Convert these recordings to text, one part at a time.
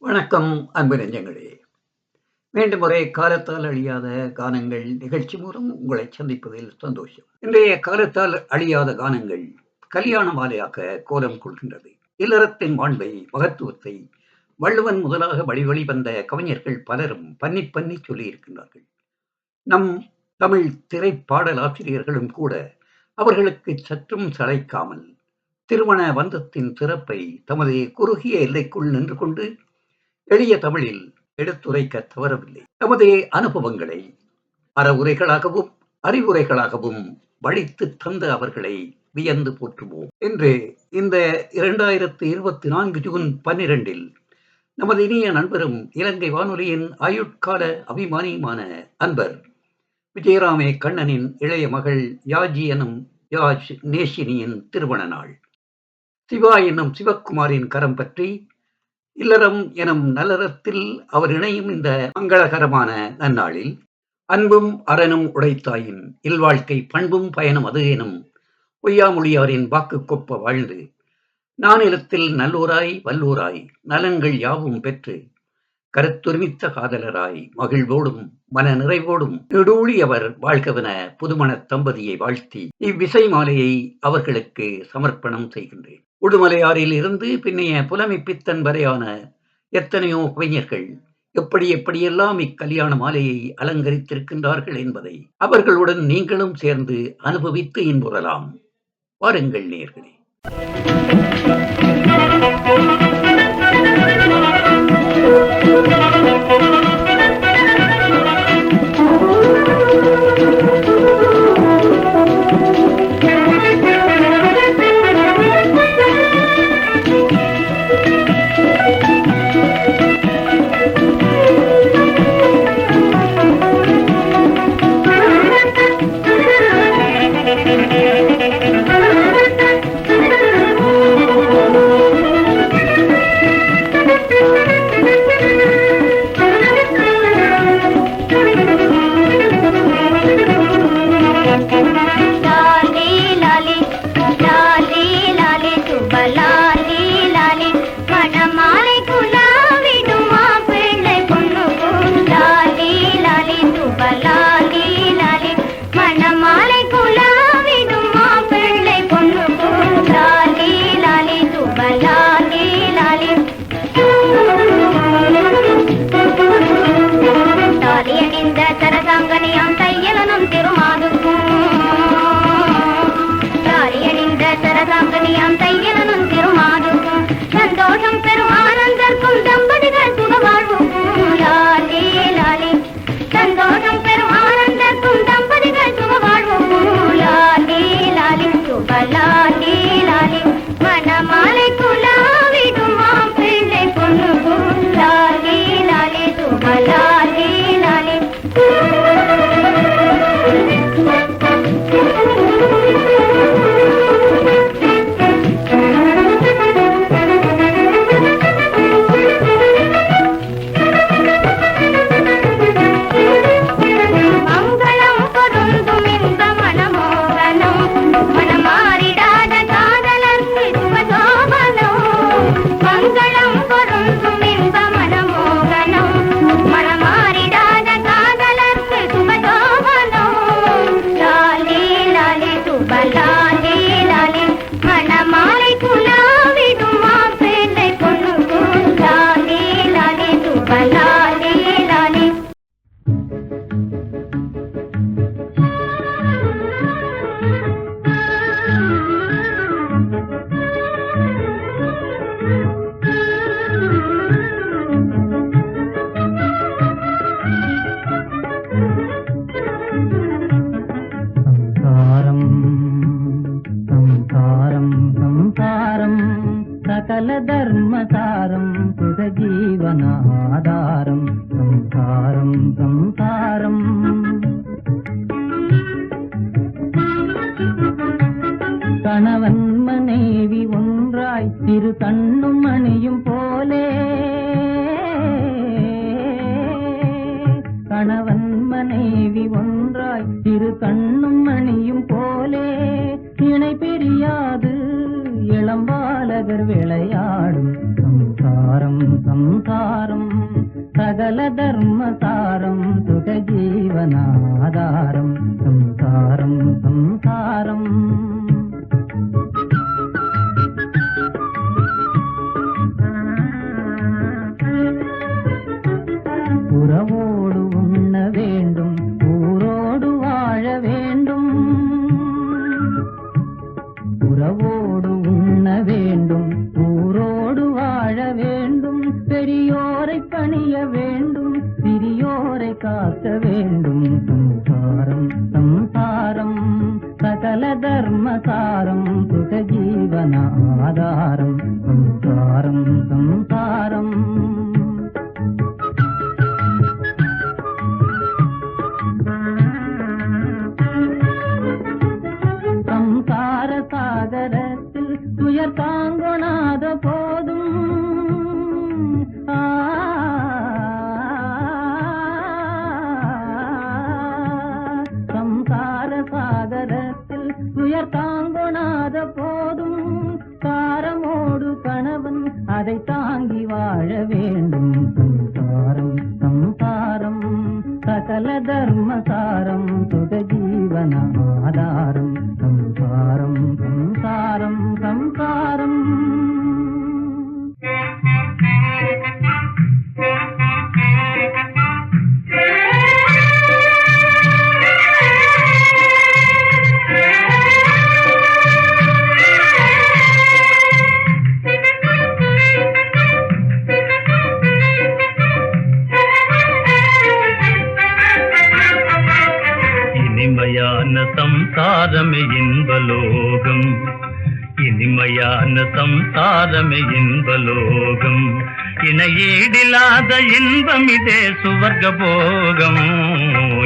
வணக்கம் அன்பு நெஞ்சங்களே! மீண்டும் ஒரே காலத்தால் அழியாத கானங்கள் நிகழ்ச்சி மூலம் உங்களை சந்திப்பதில் சந்தோஷம். இன்றைய காலத்தால் அழியாத கானங்கள் கல்யாண மாலையாக கோலம் கொள்கின்றது. இல்லறத்தின் மாண்பை, மகத்துவத்தை வள்ளுவன் முதலாக வழி வந்த கவிஞர்கள் பலரும் பண்ணி சொல்லியிருக்கின்றார்கள். நம் தமிழ் திரைப்பாடலாசிரியர்களும் கூட அவர்களுக்கு சற்றும் சளைக்காமல் திருமண பந்தத்தின் சிறப்பை தமது குறுகிய எல்லைக்குள் நின்று கொண்டு எளிய தமிழில் எடுத்துரைக்க தவறவில்லை. தமது அனுபவங்களை அறவுரைகளாகவும் அறிவுரைகளாகவும் வழித்து தந்த அவர்களை வியந்து போற்றுவோம் என்று இந்த 2024 ஜூன் 12 நமது இனிய நண்பரும் இலங்கை வானொலியின் ஆயுட்கால அபிமானியுமான அன்பர் விஜயராமே கண்ணனின் இளைய மகள் யாஜி எனும் யாஜ் நேஷினியின் திருமண நாள். சிவா என்னும் சிவக்குமாரின் கரம் பற்றி இல்லறம் எனும் நல்லறத்தில் அவர் இணையும் இந்த மங்களகரமான நன்னாளில் அன்பும் அறனும் உடைத்தாயின் இல்வாழ்க்கை பண்பும் பயனும் அது எனும் பொய்யாமொழியாரின் வாக்கு கொப்ப வாழ்ந்து நானிலத்தில் நல்லோராய் வல்லோராய் நலன்கள் யாவும் பெற்று கருத்துரிமித்த காதலராய் மகிழ்வோடும் மன நிறைவோடும் நெடூழியவர் வாழ்கவென புதுமண தம்பதியை வாழ்த்தி இவ்விசை மாலையை அவர்களுக்கு சமர்ப்பணம் செய்கின்றேன். உடுமலையாறில் இருந்து பின்னைய புலமை பித்தன் வரையான எத்தனையோ கவிஞர்கள் எப்படியெல்லாம் இக்கல்யாண மாலையை அலங்கரித்திருக்கின்றார்கள் என்பதை அவர்களுடன் நீங்களும் சேர்ந்து அனுபவித்து இன்புறலாம். வாருங்கள் நேயர்களே. సకల ధర్మసారం సుఖజీవనాధారం సంసారం సంసారం கணவன் மனைவி ஒன்றாய் திரு கண்ணும் மணியும் போலே கணவன் மனைவி ஒன்றாய் திரு கண்ணும் மணியும் போலே இணை பிரியாது இளம்பாலகர் விளையாடும் சம்சாரம் சம்சாரம் சம்சாரம் சகல தர்மசாரம் சுக ஜீவனாதாரம் சம்சாரம் சம்சாரம் உறவோடு உண்ண வேண்டும் ஊரோடு வாழ வேண்டும் உறவோடு உண்ண வேண்டும் ஊரோடு வாழ வேண்டும் பெரியோரை பணிய வேண்டும் சிறியோரை காக்க வேண்டும் சம்சாரம் சம்சாரம் சகல தர்மசாரம் சுக ஜீவனாதாரம் சம்சாரம் சம்சாரம் சம்சார சாகரத்தில் துயர் தாங்கொணாத போதும் சம்சார சாகரத்தில் துயர் தாங்கொணாத போதும் காரமோடு கணவன் அதை தாங்கி வாழ வேண்டும் சம்சாரம் சம்சாரம் சகல தர்மசாரம் சுக ஜீவனாதாரம் சம்சாரம் சம்சாரம் சம்சாரம் இனிமையான சம்சாரமே இன்பலோகம் இனிமையான சம்சாரமே இன்பலோகம் இணையீடில்லாத இன்பம் இதே சுவர்க்க போகம்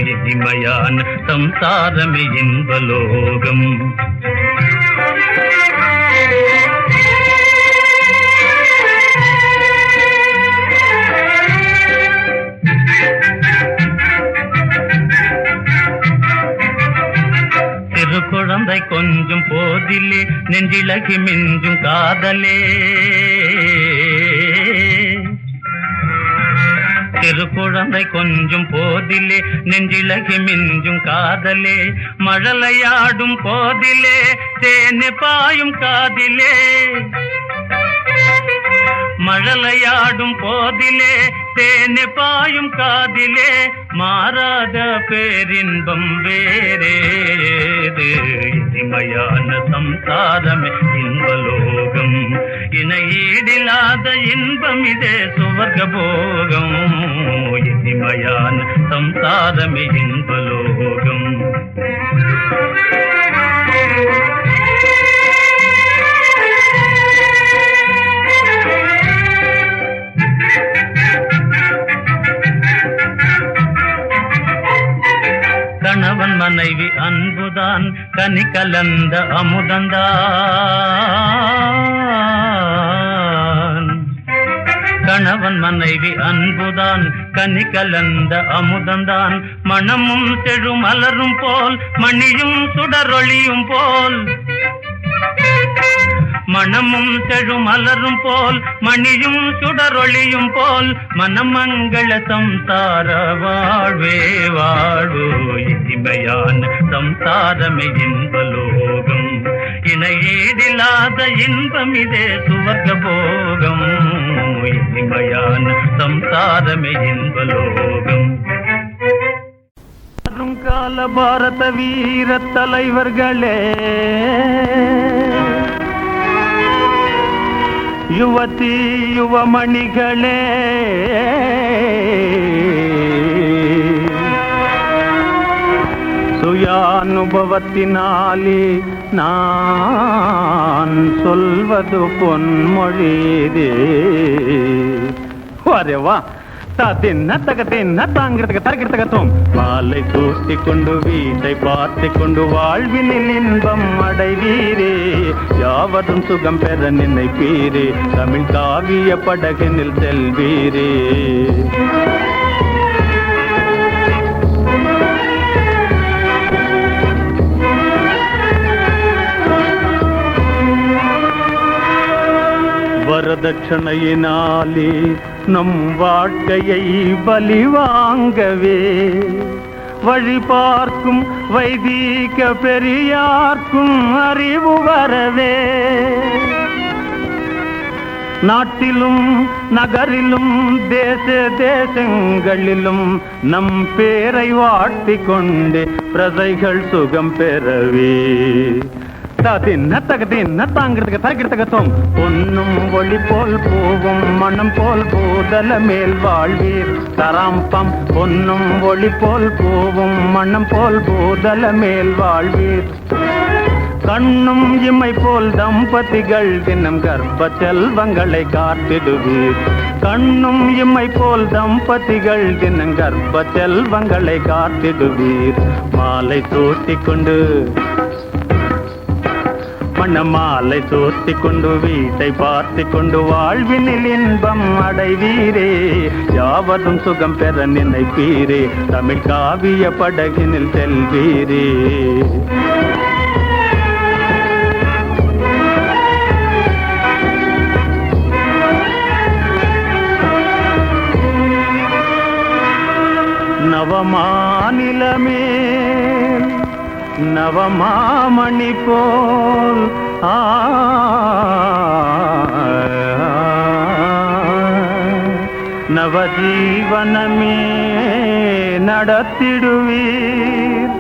இனிமையான சம்சாரமே இன்பலோகம் குழந்தை கொஞ்சம் போதிலே நெஞ்சிலகி மிஞ்சும் காதலே குழந்தை கொஞ்சம் போதிலே நெஞ்சிலகி மிஞ்சும் காதலே மழலையாடும் போதிலே தேனு பாயும் காதிலே மழலையாடும் போதிலே தேனு பாயும் காதிலே மாறாத பேரின்பம் வேறேது இனிமையான சம்சாரமே இன்பலோகம் இணையீடில்லாத இன்பம் இதே சுவர்க்க போகம் இனிமையான சம்சாரமே இன்பலோகம் கணவன் மனைவி அன்புதான் கனி கலந்த அமுதந்தான் கணவன் மனைவி அன்புதான் கனி கலந்த அமுதந்தான் மனமும் செழு மலரும் போல் மணியும் சுடரொளியும் போல் மனமும் செழு மலரும் போல் மணியும் சுடரொளியும் போல் மனமங்கள சம்சார வாழ்வே வாழ்வோ இனிமையான சம்சாரமே இன்பலோகம் இணையீடில்லாத இன்பம் இதே சுவர்க்க போகம் இனிமையான சம்சாரமே இன்பலோகம் வருங்கால பாரத வீர தலைவர்களே யுவதி யுவமணிகளே சுயானுபவத்தினாலே நான் சொல்வது பொன்மொழிதே வரேவா தின்ன தக தின்ன தாங்கிறதுக்கு தரக்கிறதுக்கத்தும் பாலை தூட்டிக் கொண்டு வீட்டை பார்த்துக் கொண்டு வாழ்வினில் இன்பம் அடைவீரே யாவதும் சுகம் பெற நினைப்பீரே தமிழ் காவிய படகினில் செல்வீரே வரதட்சணையினாலே நம் வாழ்க்கையை பலி வாங்கவே வழி பார்க்கும் வைதீக பெரியார்க்கும் அறிவு வரவே நாட்டிலும் நகரிலும் தேச தேசங்களிலும் நம் பேரை வாட்டிக் கொண்டு பிரஜைகள் சுகம் பெறவே தின்ன தகதின்ன தாங்கிறதுக்கு தரக்கிறதுக்கத்தும் பொன்னும் ஒளி போல் பூவும் மனம் போல் பூதல மேல் வாழ்வீர் தராம்பம் பொன்னும் ஒளி போல் பூவும் மனம் போல் பூதல மேல் வாழ்வீர் கண்ணும் இமை போல் தம்பதிகள் தினம் கர்ப்ப செல்வங்களை காத்திடுவீர் கண்ணும் இமை போல் தம்பதிகள் தினம் கர்ப்ப செல்வங்களை காத்திடுவீர் மாலை சூட்டிக் கொண்டு மணமாலை சூட்டிக் கொண்டு வீட்டை பார்த்திக் கொண்டு வாழ்வினில் இன்பம் அடைவீரே யாவதும் சுகம் பெற நினைப்பீரே தமிழ் காவிய படகினில் செல்வீரே நவமாநிலமே நவமாமணி போல் நவஜீவனமே நடத்திடுவீர்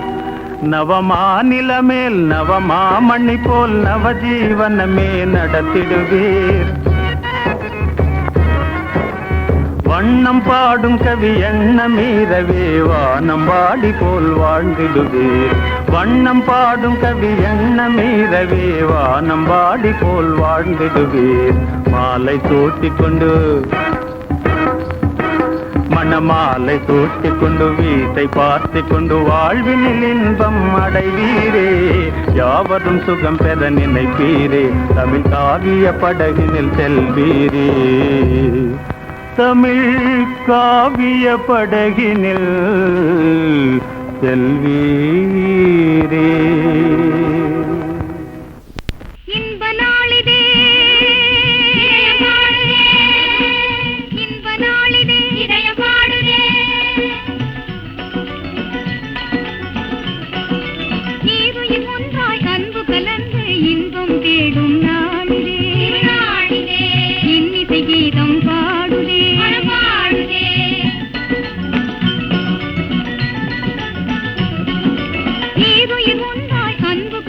நவமாநிலமேல் நவமாமணி போல் நவஜீவனமே நடத்திடுவீர் வண்ணம் பாடும் கவி எண்ணமீரவே வானம் வாடி போல் வாழ்ந்திடுவீர் வண்ணம் பாடும் கவி எண்ணமீரவே வானம் வாடி போல் வாழ்ந்திடுவீர் மாலை சூட்டிக் கொண்டு மணமாலை சூட்டிக் கொண்டு வீட்டை பார்த்திக் கொண்டு வாழ்வினில் இன்பம் அடைவீரே யாவரும் சுகம் பெற நினைப்பீரே தமிழ் காவிய படகினில் செல்வீரே தமிழ் காவிய படகினில் செல்வீரே இன்ப நாளிதே இன்ப நாளிதே இதயம் பாடுதே நீருயிர் ஒன்றாய் அன்பு கலந்து இன்பம் தேடும் நாளிதே இன்னிசை கீதம் பாடுதே நீருயிர் ஒன்றாய் அன்பு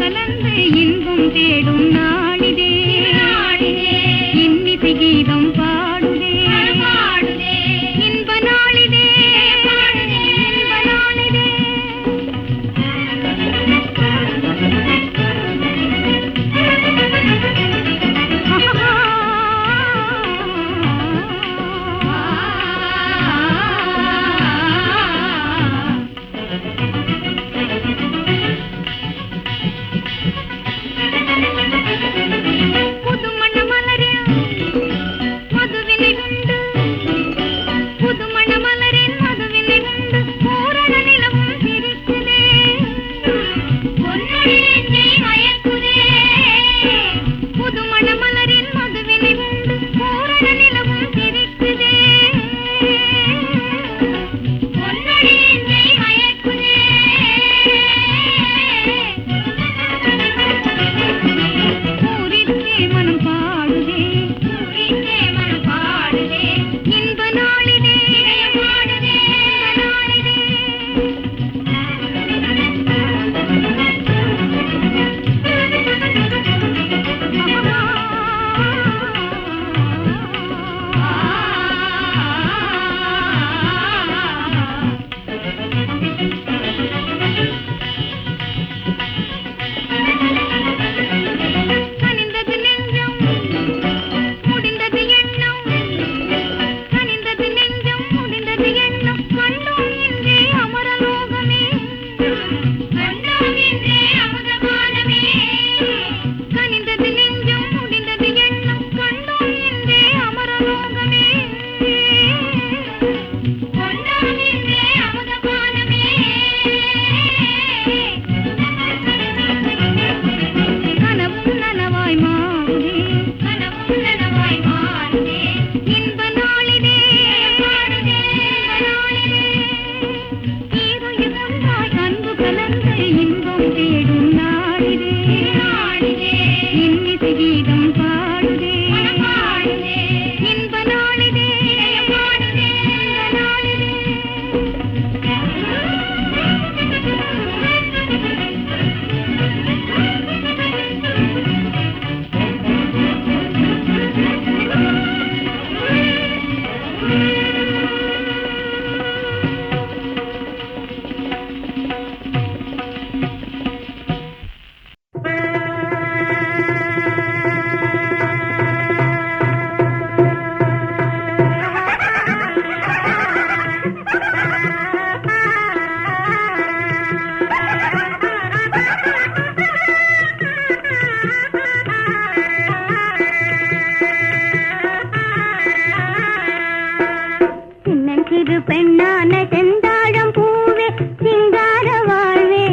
சின்னஞ்சிறு பெண்ணான செந்தாழம் பூவே சிங்கார வாழ்வே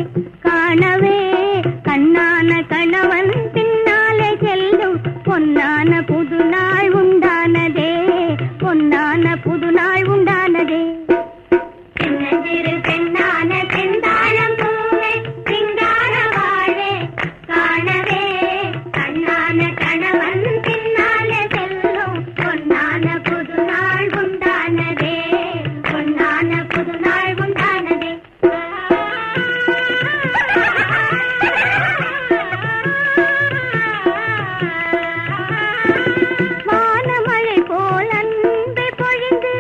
காணவே கண்ணான கணவன் பின்னாலே செல்லும் பொன்னான புது நாள் உண்டானதே பொன்னான புது நாள் உண்டானதே சின்னஞ்சிறு பெண்ணான செந்தாழம் பூவே சிங்கார வாழ்வே காணவே கண்ணான கணவன் பின்னாலே செல்லும் பொன்னான புது நாள் உண்டானதே பொன்னான புது நாள் உண்டானதே வானமழை போல் அன்பை பொழிந்து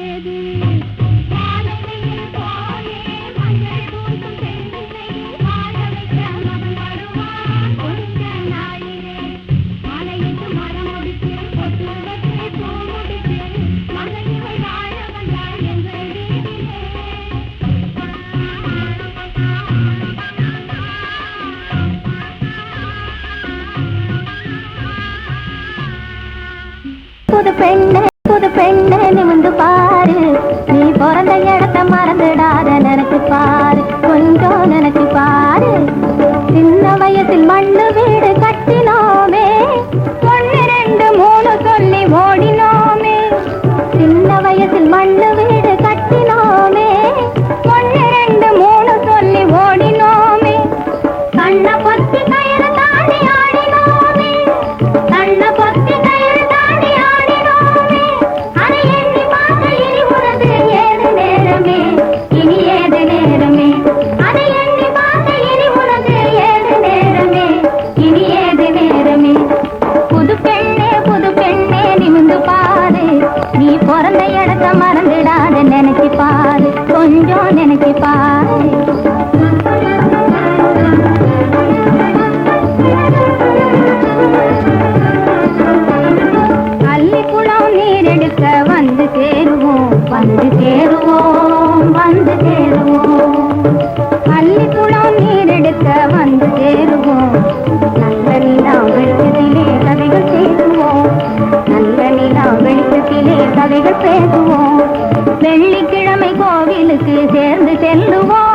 ஏது மாலையில் போலே மஞ்சள் பூசும் பெண்ணினை வாழ வைக்க மகன் வருவான் கொஞ்ச நாளிலே மாலையிட்டு மரம் முடித்து பொட்டு வச்சு பூ முடித்து மகன் இவள் வாழ வந்தாள் எங்கள் வீட்டிலே புது பெண்ணு நிமிந்து பாரு நீ பிறந்த இடத்த மறந்துடாத நினைச்சு பாரு கொஞ்சம் நினைச்சு பாரு சின்ன வயசில் மண்ணு வீடு கட்டினோமே 1 2 3 சொல்லி ஓடினோமே சின்ன வயசில் மண்ணு வீடு கட்டினோமே 1 2 3 சொல்லி ஓடினோமே கண்ண பொத்தி கயிறு தாண்டி ஆடினோமே கண்ண பொத்தி கயிறு தாண்டி ஆடினோமே அதை எண்ணி பார்க்க இனி உனது ஏது நேரமே இனி ஏது நேரமே அதை எண்ணி பார்க்க இனி உனது ஏது நேரமே இனி ஏது நேரமே புது பெண்ணே நிமிந்து பாரு நீ பிறந்த இடத்த மறந்துடாத நினைச்சு பாரு கொஞ்சம் நினைச்சு பாரு அள்ளிக்குளம் நீரெடுக்க வந்து சேருவோம் அள்ளிக்குளம் நீரெடுக்க வந்து சேருவோம் நல்ல நிலா வெளிச்சத்திலே கதைகள் பேசுவோம் நல்ல நிலா வெளிச்சத்திலே கதைகள் பேசுவோம் வெள்ளிக்கிழமை கோவிலுக்கு சேர்ந்து செல்லுவோம்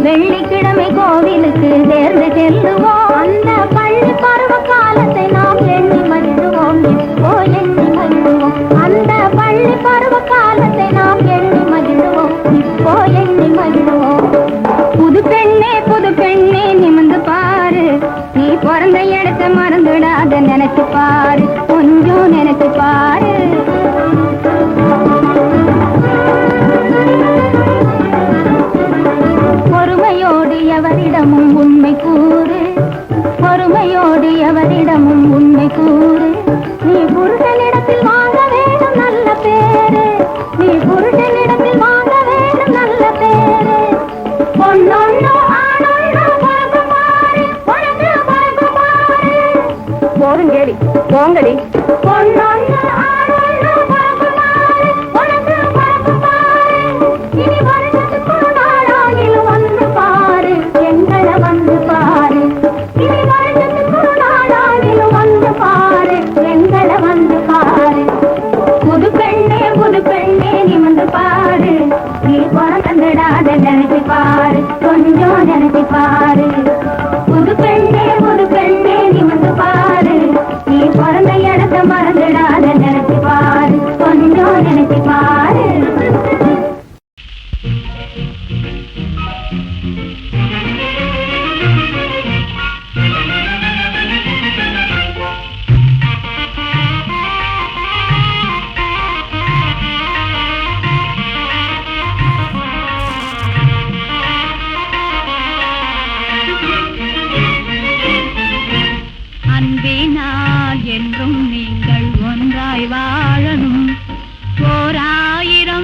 வெள்ளிக்கிழமை கோவிலுக்கு சேர்ந்து செல்லுவோம் அந்த பள்ளி பருவ காலத்தை நாம் எண்ணி மகிழ்வோம் இப்போ எண்ணி மகிழ்வோம் அந்த பள்ளி பருவ காலத்தை நாம் எண்ணி மகிழ்வோம் இப்போ எண்ணி மகிழ்வோம் புது பெண்ணே நிமிந்து பாரு நீ பிறந்த இடத்தை மறந்துடாத நினைச்சு பாரு கொஞ்சம் நினைச்சு பாரு பொறுமையோடு எவரிடமும் உண்மை கூறு பொறுமையோடு எவரிடமும் உண்மை கூறு நீ புருஷனிடத்தில் வாங்க வேண்டும் நல்ல பேரு நீ புருஷனிடத்தில் வாங்க வேண்டும் நல்ல பேரு பொன்னொன்னு ஆணொன்னு பொறுப்பு பாரு உனக்கு பொறுப்பு பாரு போருங்கடி போங்கடி பொன்னொன்னு ஆணொன்னு பொறுப்பு பாரு உனக்கு பொறுப்பு பாரு இனி வருஷத்துக்கு ஒரு நாளாகிலும் வந்து பாரு எங்களை வந்து பாரு இனி வருஷத்துக்கு ஒரு நாளாகிலும் வந்து பாரு எங்களை வந்து பாரு புது பெண்ணே நிமிந்து பாரு நீ பிறந்துடாத நினைச்சு பாரு கொஞ்சம் நினைச்சு பாரு புது பெண்ணே நிமிந்து பாரு நீ பிறந்த இடத்த மறந்துடாத நினைச்சு பாரு கொஞ்சம் நினைச்சு பாரு அன்பினால் என்றும் நீங்கள் ஒன்றாய் வாழணும் 1000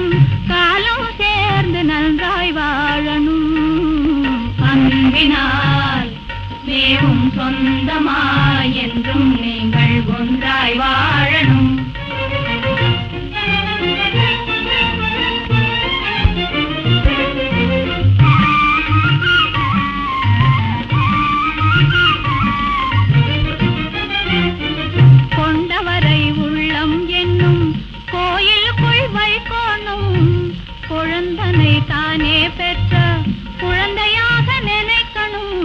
காலம் சேர்ந்து நன்றாய் வாழணும் அன்பினால் மேவும் சொந்தமாய் என்றும் நீங்கள் ஒன்றாய் வாழணும் கொண்டவரை உள்ளம் என்னும் கோயிலுக்குள் வைக்கணும் குழந்தனை தானே பெற்ற குழந்தையாக நினைக்கணும்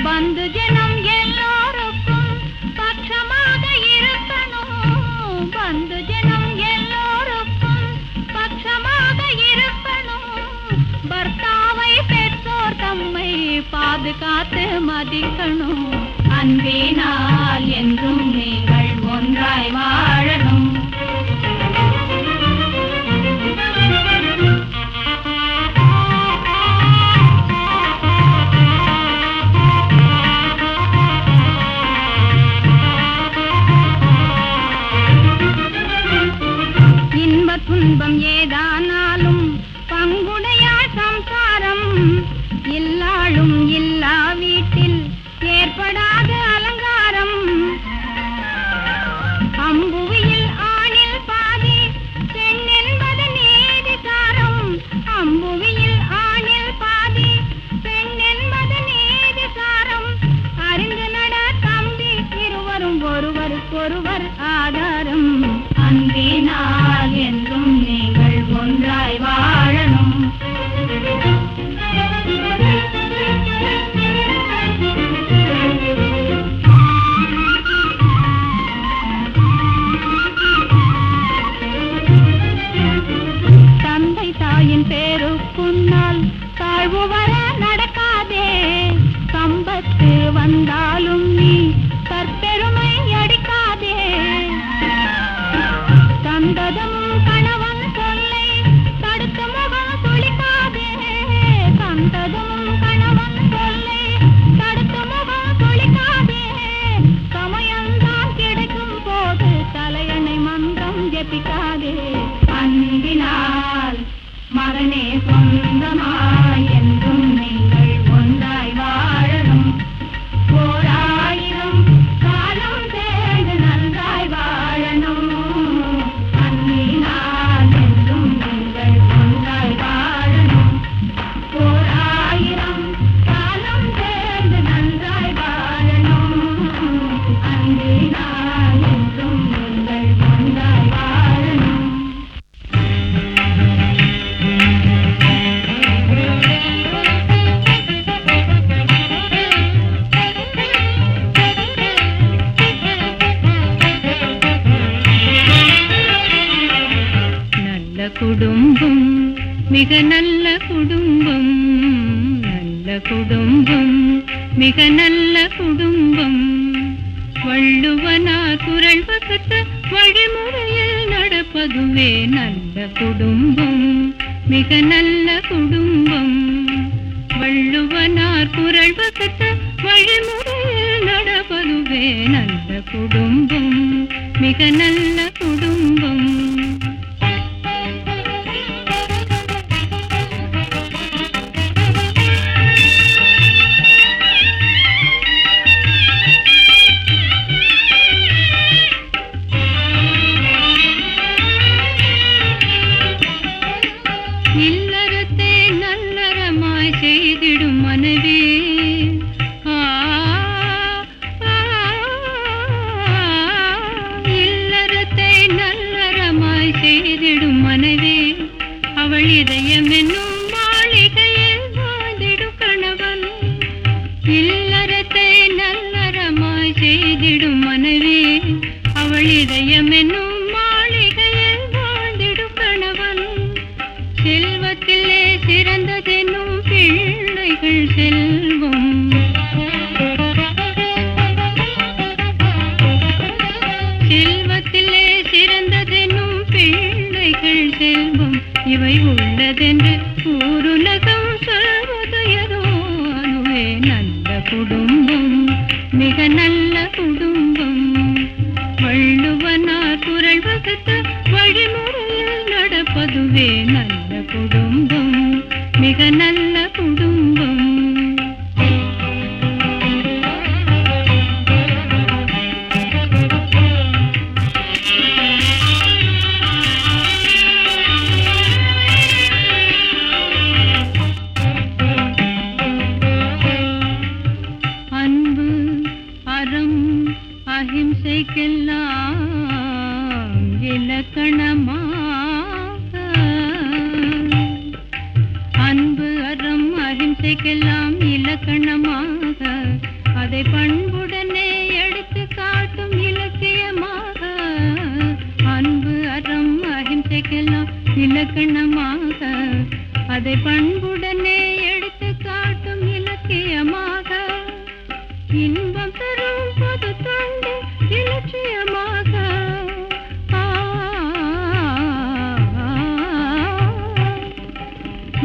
பந்து ஜனம் எல்லோருக்கும் பட்சமாக இருக்கணும் பந்து ஜனம் எல்லோருக்கும் பட்சமாக இருக்கணும் பர்த்தாவை பெற்றோர் தம்மை பாதுகாத்து மதிக்கணும் அன்பினால் என்றும் நீங்கள் ஒன்றாய் வாழணும் துன்பம் ஏதானாலும் பங்குடையாள் சம்சாரம். இல்லாளும் இல்லா வீட்டில் ஏற்படாத அலங்காரம். அம்புவியில் ஆணில் பாதி பெண் என்பது நீதிசாரம். அம்புவியில் ஆணில் பாதி பெண் என்பது நீதிசாரம். அறிந்து நட தம்பி, இருவரும் ஒருவருக்கொருவர் ஆதாரம். அன்பினால் என்றும் நீங்கள் ஒன்றாய் வாழணும். தந்தை தாயின் பேருக்குன்னால் தாழ்வு வர நடக்காதே. சம்பத்து வந்தாலும் நீ தற்பெருமை அடிக்காதே. தந்ததும் கணவன் சொல்லை தடுத்து முகம் சுளிக்காதே. தந்ததும் கணவன் சொல்லை தடுத்து முகம் சுளிக்காதே. சமயம்தான் கிடைக்கும் போது தலையணை மந்திரம் ஜெபிக்காதே. அன்பினால் மகனே சொந்தமாய் என்றும் நீங்கள் ஒன்றாய் வாழணும். ஓராயிரம் காலம் சேர்ந்து நன்றாய் வாழணும். அன்பினால் என்றும் நீங்கள் ஒன்றாய் வாழணும். ஓராயிரம் காலம் சேர்ந்து நன்றாய் வாழணும். அன்பினால் என்றும் நீங்கள் ஒன்றாய் வாழணும். நல்ல குடும்பம், மிக நல்ல குடும்பம். நல்ல குடும்பம், மிக நல்ல குடும்பம். வள்ளுவனார் குரல் வகுத்த வழிமுறையில் நடப்பதுவே நல்ல குடும்பம், மிக நல்ல குடும்பம். வள்ளுவனார் குரல் வகுத்த வழிமுறையில் நடப்பதுவே நல்ல குடும்பம், மிக நல்ல குடும்பம். இல்லறத்தை நல்லறமாய் செய்திடும் மனைவி. இல்லறத்தை நல்லறமாய் செய்திடும் மனைவி. அவள் இதயம் என்னும் மாளிகையில் வாழ்ந்திடும் கணவன். இல்லறத்தை நல்லறமாய் செய்திடும் மனைவி. அவள் இதயம் என்னும் மாளிகையில் வாழ்ந்திடும் கணவன். செல்வத்திலே சிறந்ததெனும் பிள்ளைகள் செல்வம். செல்வத்திலே சிறந்ததெனும் பிள்ளைகள் செல்வம். இவை உள்ளதென்று ஊருலகம் சொல்வது ஏதோ அதுவே நல்ல குடும்பம், மிக நல்ல குடும்பம். வள்ளுவனார் குரல் வகுத்த வழிமுறையில் நடப்பதுவே நல்ல குடும்பம், மிக நல்ல குடும்பம். அன்பு அறம் அஹிம்சைக்கெல்லாம் இலக்கணமாக. அன்பு அறம் அஹிம்சைக்கெல்லாம் இலக்கணமாக. அதை பண்புடனே எடுத்து காட்டும் இலக்கியமாக. அன்பு அறம் அஹிம்சைக்கெல்லாம் இலக்கணமாக. அதை பண்புடனே எடுத்து காட்டும் இலக்கியமாக. இன்பம் தரும் பொது தொண்டு இலட்சியமாக.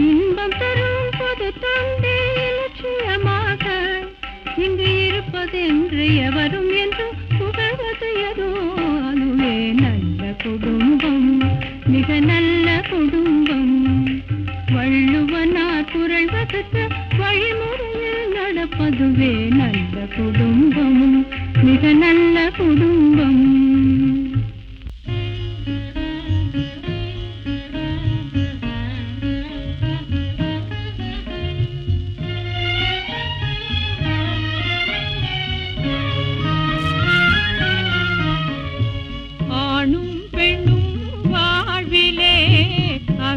இன்பம் தரும் பொது தொண்டு இலட்சியமாக. இங்கு இருப்பதென்று எவரும் என்று புகழ்வது ஏதோ அதுவே நல்ல குடும்பம், மிக நல்ல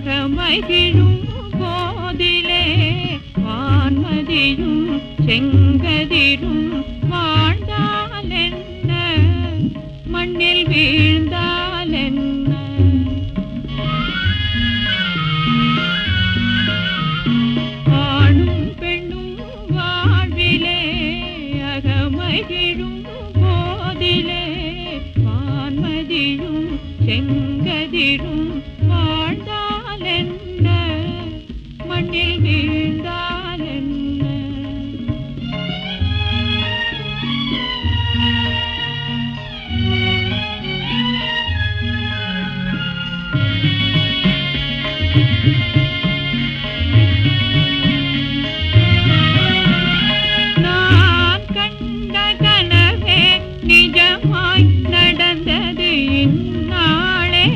அகமகிழும் போதிலே வான்மதியும் செங்கதிரும் வாழ்ந்தால் என்ன மண்ணில் வீழ்ந்தால் என்ன ஆணும் பெண்ணும் வாழ்விலே அகமகிழும் போதிலே வான்மதியும் செங்கதிரும் வாழ்ந்தால் என்ன மண்ணில் வீழ்ந்தால் என்ன நான் கண்ட கனவே நிஜமாய் நடந்தது இந்நாளே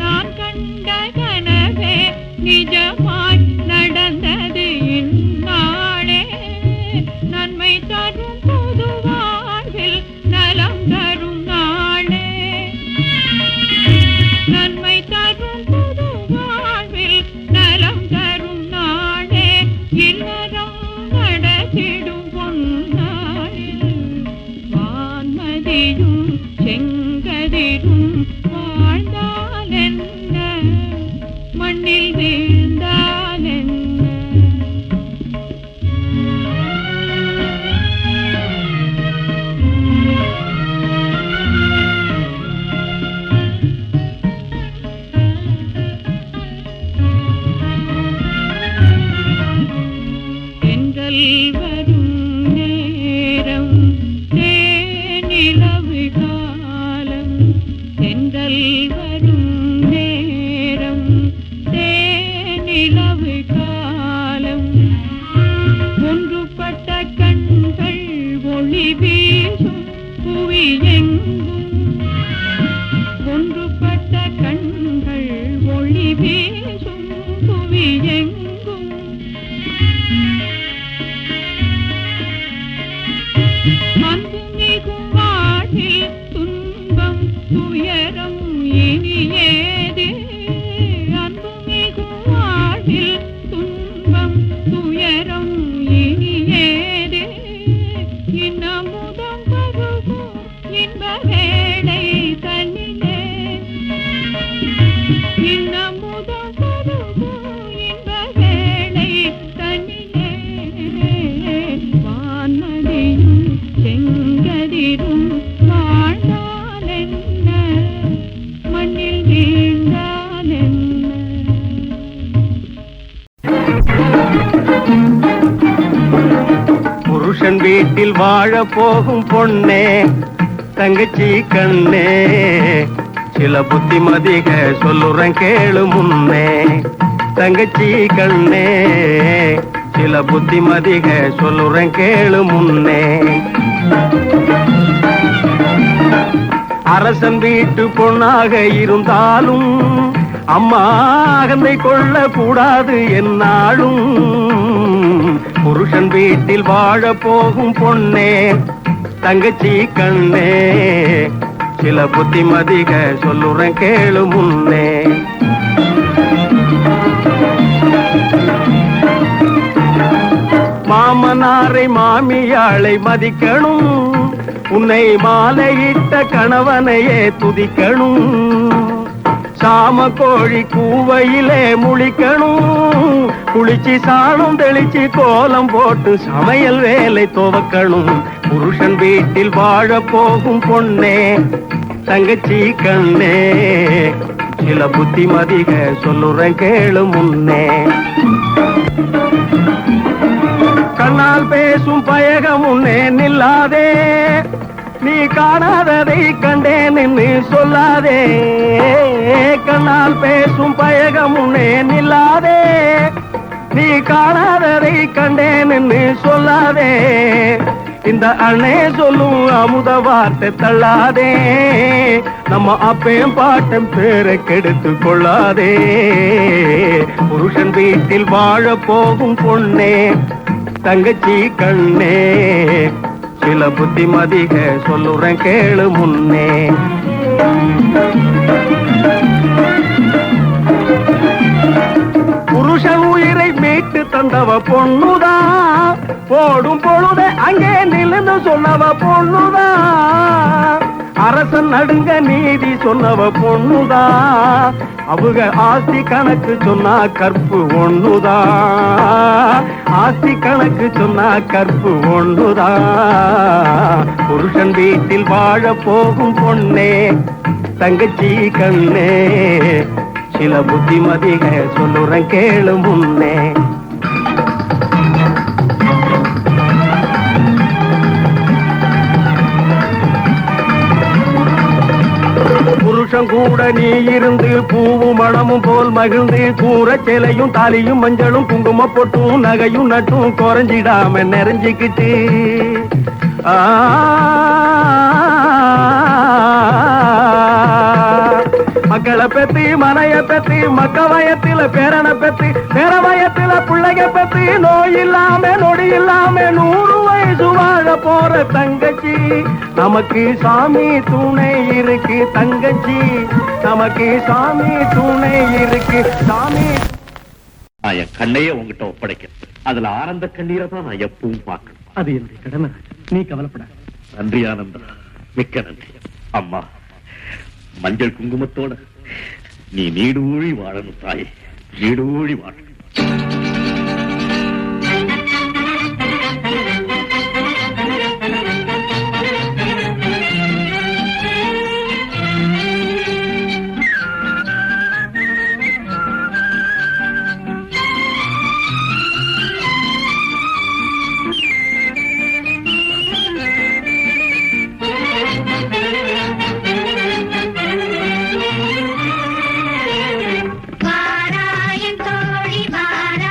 நான் கண்ட கனவே நிஜமாய் நடந்தது இந்நாளே நன்மை தரும் புது வாழ்வில் நலம் தரும் நாளே நன்மை தரும் புது வாழ்வில் நலம் தரும் நாளே இல்லறம் நடத்திடும் பொன்னாளில் வான்மதியும் செங்கதிரும் வாழ்ந்தால் என்ன மண்ணில் வீழ்ந்தால் என்ன தென்றல் வரும் நேரம் தேனிலவு காலம் தென்றல் வரும் நேரம் தேனிலவு காலம் ஒன்றுபட்ட கண்கள் ஒளி வீசும் புவி எங்கும் ஒன்றுபட்ட கண்கள் ஒளி வீசும் புவி எங்கும் அன்பு மிகும் வாழ்வில் துன்பம் துயரம் இனி ஏது அன்பு மிகும் வாழ்வில் துன்பம் துயரம் இனி ஏது இன்னமுதம் பருகும் இன்ப வேளை தன்னிலே இன்னமுதம் பருகும் இன்ப வேளை தன்னிலே வான்மதியும் செங்கதிரும் வாழ்ந்தால் என்ன மண்ணில் வீழ்ந்தால் என்ன புருஷன் வீட்டில் வாழ போகும் பொண்ணே தங்கச்சி கண்ணே சில புத்திமதிக சொல்லுறேன் கேளு முன்னே தங்கச்சி கண்ணே சில புத்திமதிக சொல்லுறேன் கேளு முன்னே அரசன் வீட்டு பொண்ணாக இருந்தாலும் அம்மா அகந்தை கொள்ள கூடாது என்னாலும் புருஷன் வீட்டில் வாழ போகும் பொண்ணே தங்கச்சி கண்ணே சில புத்திமதிக சொல்லுறேன் கேளு முன்னே மாமனாரை மாமியாளை மதிக்கணும் உன்னை மாலையிட்ட கணவனையே துதிக்கணும் சாம கோழி கூவையிலே முழிக்கணும் குளிச்சு சாணம் தெளிச்சு கோலம் போட்டு சமையல் வேலை துவக்கணும் புருஷன் வீட்டில் வாழ போகும் பொண்ணே தங்கச்சி கண்ணே சில புத்திமதிக சொல்லுறேன் கேளு முன்னே கண்ணால் பேசும் பயகம் முன்னே நில்லாதே நீ காணாததை கண்டேன் என்று சொல்லாதே கண்ணால் பேசும் பயகம் முன்னே நில்லாதே நீ காணாததை கண்டேன் என்று சொல்லாதே இந்த அண்ணே சொல்லும் அமுத வார்த்தை தள்ளாதே நம்ம அப்பையும் பாட்டம் பேரை கெடுத்து கொள்ளாதே புருஷன் வீட்டில் வாழ போகும் பொண்ணே தங்கச்சி கண்ணே சில புத்திமதிக சொல்லுறேன் கேளு முன்னே நடுங்க நீதி சொன்னவ பொண்ணுதான். அவங்க ஆஸ்தி கணக்கு சொன்னா கற்பு ஒண்ணுதான். ஆஸ்தி கணக்கு சொன்னா கற்பு ஒண்ணுதான். புருஷன் வீட்டில் வாழ போகும் பொண்ணே தங்கச்சி கண்ணே, சில புத்திமதிக சொல்லுறேன் கேளு முன்னே. புருஷன் கூட நீ இருந்து பூவும் மணமும் போல் மகிழ்ந்து கூற சேலையும் தாலியும் மஞ்சளும் குங்கும பொட்டும் நகையும் நட்டும் குறைஞ்சிடாம நிறைஞ்சிக்கிட்டு மக்களை பெத்தி மனைய பெத்தி மக்க வயத்தில பேரனை பெத்தி பேர வயத்தில பிள்ளைக பெத்தி நோய் இல்லாம நொடி இல்லாம 100 வயசு வாழ போற தங்கச்சி, நமக்கு சாமி துணை இருக்கு தங்கச்சி, நமக்கு சாமி துணை இருக்கு சாமி. நான் என் கண்ணையே உங்ககிட்ட ஒப்படைக்கிறேன். அதுல ஆனந்த கண்ணீரை தான் நான் எப்பவும் பார்க்கணும். அது என்னுடைய கடமை, நீ கவலைப்பட. நன்றி ஆனந்தா, மிக்க நன்றி. அம்மா, மஞ்சள் குங்குமத்தோட நீ நீடூழி வாழணும் தாயே, நீடூழி வாழணும். வாராயன் தோழி வாராய்.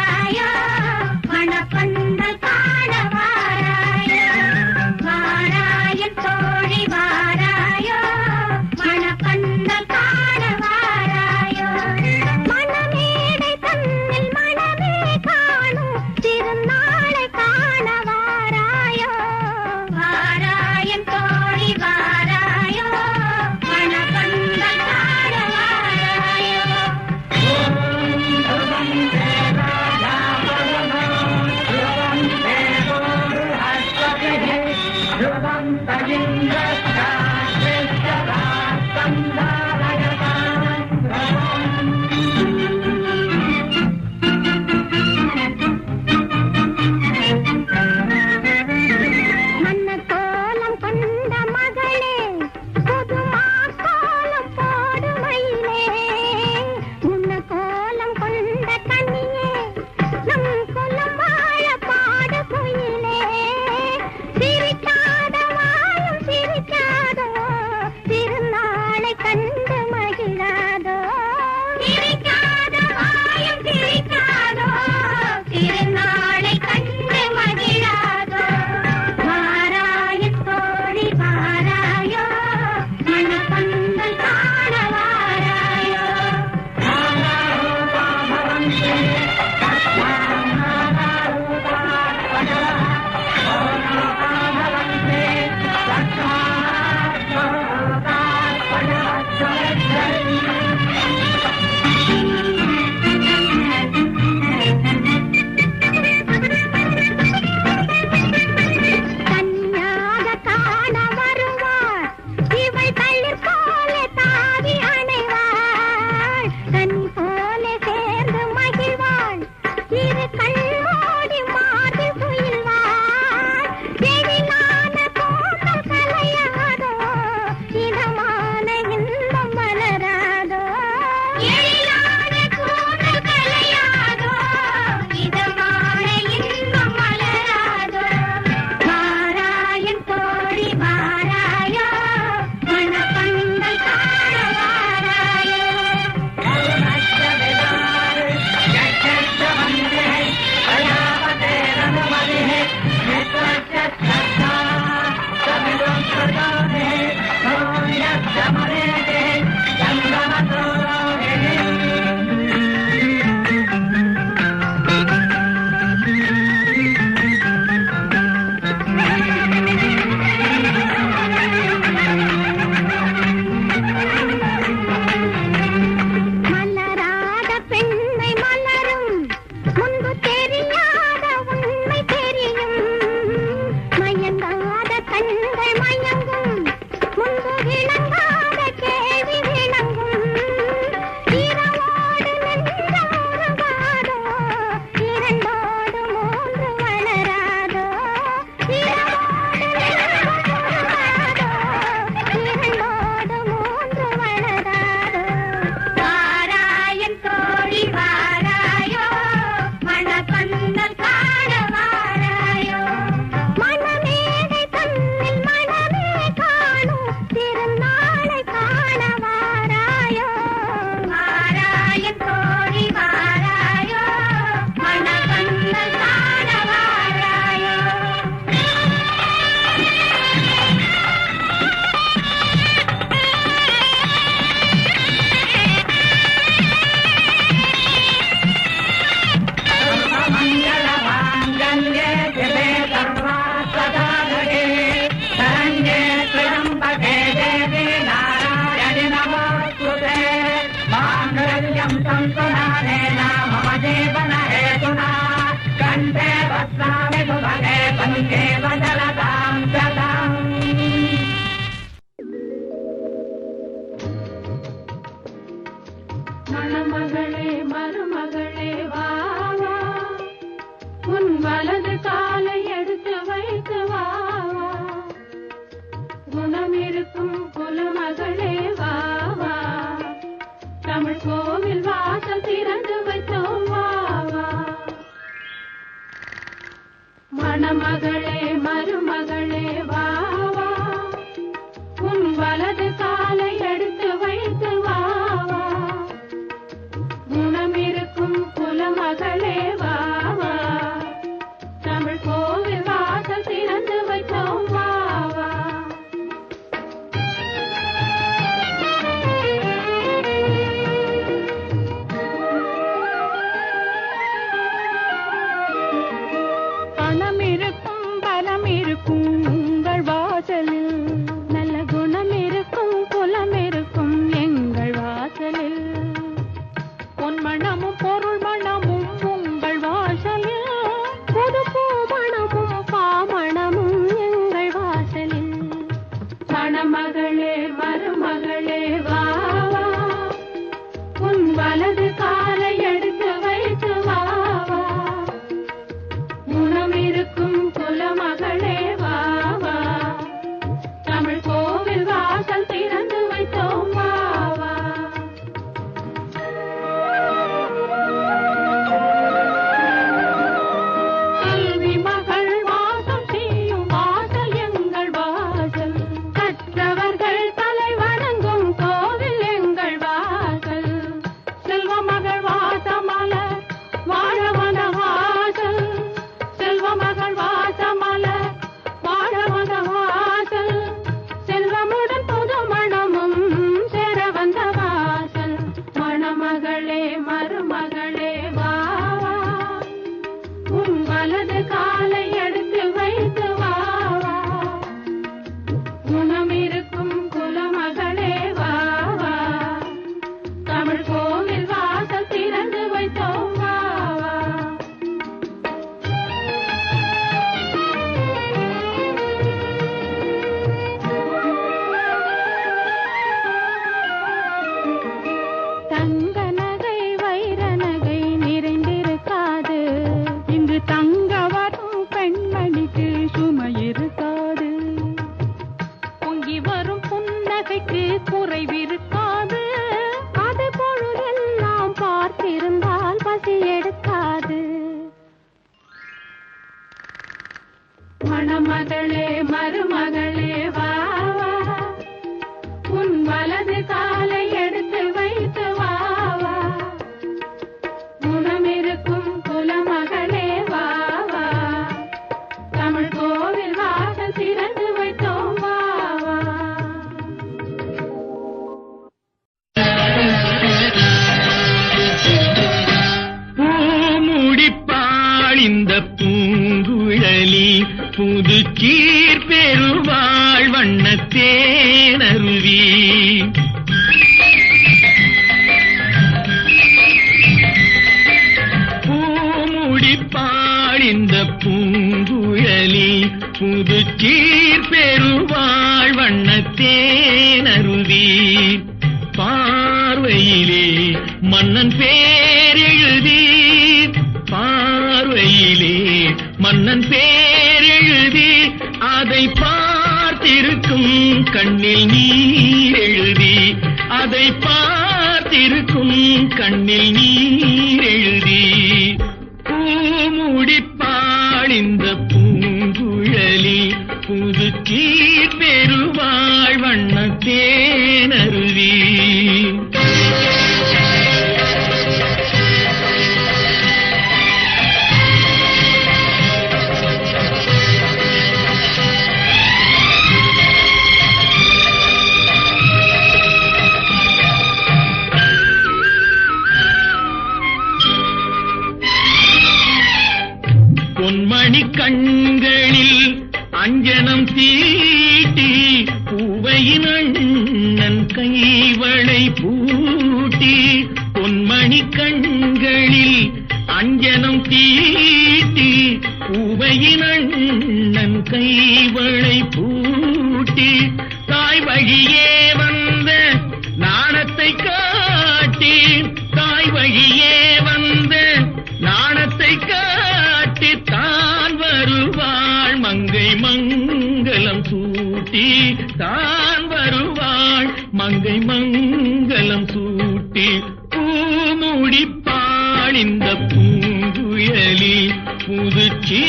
மணமகளே மருமகளே வா வா, உன் வலது காலை எடுத்து வைத்து வா வா, குணம் இருக்கும் குலமகளே வா வா, தமிழ் கோவில் வாசல் திறந்து வைத்தோம் வா வா. மணமகளே மருமகளே வா வா, உன் வலது காலை எடுத்து வைத்து வா வா, குணமிருக்கும் குலமகளே வா வா, தமிழ் கோவில் வாசல் திறந்து வைத்தோம் வா வா. பணம் இருக்கும் பலம் இருக்கும் உங்கள் வாசலில், நல்ல குணம் இருக்கும் குலம் இருக்கும் எங்கள் வாசலில், பொன்மணமும் பொருள் மணமும் உங்கள் வாசலில், புது பூ மணமும் பாமணமும் எங்கள் வாசலில். மணமகளே மருமகளே வா வா, உன் வலது காலை எடுத்து வைத்து வா வா, குணம் இருக்கும் குலமகளே வா வா, தமிழ் கோவில் வாசல் திறந்து வைத்தோம் வா வா. கல்வி மகள் வாசம் செய்யும் வாசல் எங்கள் வாசல், கற்றவர்கள் தலை வணங்கும் கோவில் எங்கள் வாசல், செல்வ மகள் வாசமல வாழவன வாசல், செல்வ மகள் வாசமல வாழவன வாசல், செல்வமுடன் புது மணமும் சேர வந்த வாசல். மணமகளே மருமகளே வா வா, உன் வலது காலை எடுத்து வைத்து வா வா, குணம் இருக்கும் குலமகளே வா வா, தமிழ் கோவில் வாசல் திறந்து வைத்தோம் வா வா. தங்க நகை வைர நகை நிறைந்திருக்காது, இன்று தங்க வரும் பெண்மணிக்கு சுமை இருக்காது, பொங்கி வரும் புன்னகைக்கு குறைவிருக்காது, அது பொழுதெல்லாம் பார்த்திருந்தால் பசி எடுக்காது. மணமகளே மருமகளே வா வா, உன் வலது காலை எடுத்து வைத்து வா வா, குணம் இருக்கும் குலமகளே வா வா, தமிழ் கோவில் வாசல் திறந்து வைத்தோம் வா வா. பூமுடிப்பாள் இந்த பூங்குழலி, புது கீர் பெருவாள் வண்ண தேனருவி, பூமுடிப்பாள் இந்த பூங்குழலி, புது கீர் பெருவாள் வண்ண தேனருவி, பார்வையிலே மன்னன் பேரெழுதி, பார்வையிலே மன்னன் பேரெழுதி, அதை பார்த்திருக்கும் கண்ணில் நீர் எழுதி, அதை பார்த்திருக்கும் கண்ணில் நீர் எழுதி, பூமுடிப்பாள் இந்த பூங்குழலி, புது கீர் பெருவாள் வண்ண தேனருவி. பொன்மணி கண்களில் அஞ்சனம் தீட்டி, பூவையின் அண்ணன் கைவளை பூட்டி, பொன்மணி கண்களில் அஞ்சனம் தீட்டி பூவையின் அண்ணன் கைவளை பூட்டி தாய் வழியே வந்த நாணத்தை காட்டி தாய் வழியே வந்த நாணத்தை காட்டி தான் வருவாள் மங்கை மங்களம் சூட்டி தான் வருவாள் மங்கை மங்களம் சூட்டி பூமுடிப்பாள் இந்த பூங்குழலி புதுச்சி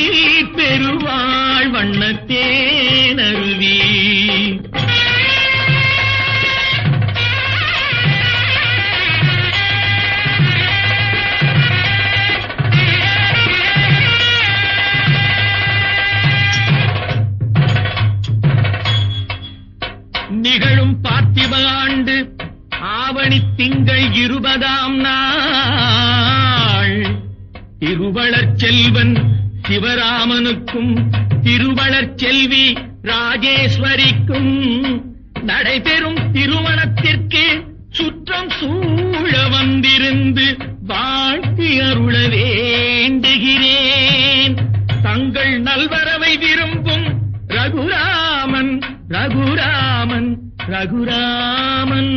பெறுவாள் வண்ணத்தேனருவி நிகழும் பார்த்திப ஆண்டு ஆவணி திங்கள் 20ஆம் நாள் திருவளர் செல்வன் சிவராமனுக்கும் திருவளர் செல்வி ராஜேஸ்வரிக்கும் நடைபெறும் திருமணத்திற்கு சுற்றம் சூழ வந்திருந்து வாழ்த்தி அருள வேண்டுகிறேன். தங்கள் நல்வரவை விரும்பும் ரகுராமன் ரகுராமன் ரகுராமன்.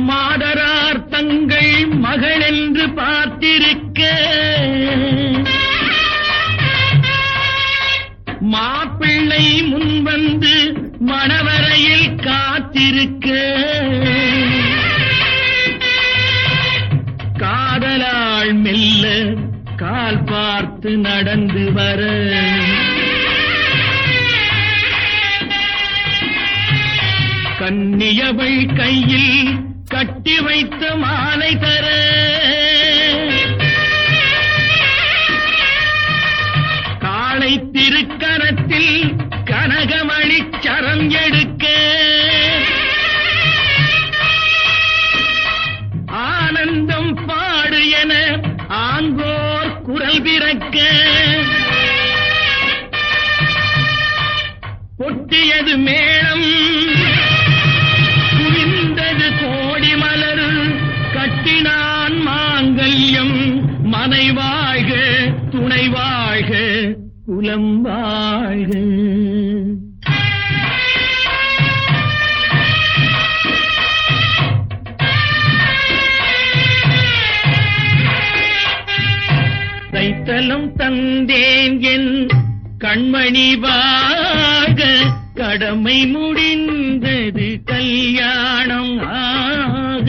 மாதரார் தங்கள் மகள் என்று பார்த்திருக்க மாப்பிள்ளை முன்வந்து மணவரையில் காத்திருக்க காதலாள் மெல்ல கால் பார்த்து நடந்து வர கன்னியவள் கையில் கட்டி வைத்த மாலை தர காளை திருக்கரத்தில் கனகமணி சரம் எடுக்க ஆனந்தம் பாடு என ஆங்கோர் குரல் பிறக்க கொட்டியது மேளம் குவிந்தது கோடி மலர் கட்டினான் மாங்கல்யம் மனை வாழ்க துணை வாழ்க குலம் வாழ்க. தைத்தலம் தந்தேன் என் கண்மணி வாழ்க கடமை முடிந்தது கல்யாணம் ஆக.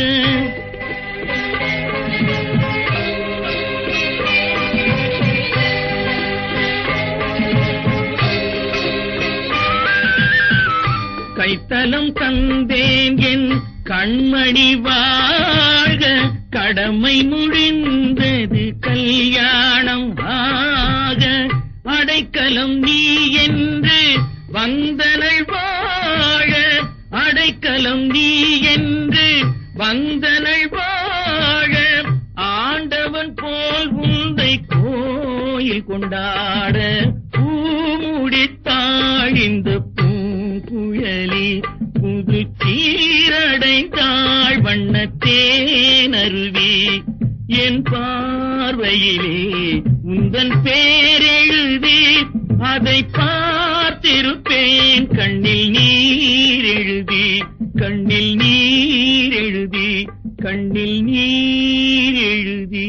கைத்தலம் தந்தேன் என் கண்மணி வாழ்க கடமை முடிந்தது கல்யாணம் ஆக. அடைக்கலம் நீ என்று வந்தனை வாழ அடைக்கலம் நீ என்று வந்தனை வாழ ஆண்டவன் போல் உந்தை கோயில் கொண்டாட பூமுடித்தாள் இந்த பூங்குழலி புது சீரடைந்தாள் வண்ணத்தேனருவி. என் பார்வையிலே உந்தன் பேரெழுதி அதை பார்த்திருப்பேன் கண்ணில் நீர் எழுதி கண்ணில் நீர் எழுதி கண்ணில் நீர் எழுதி.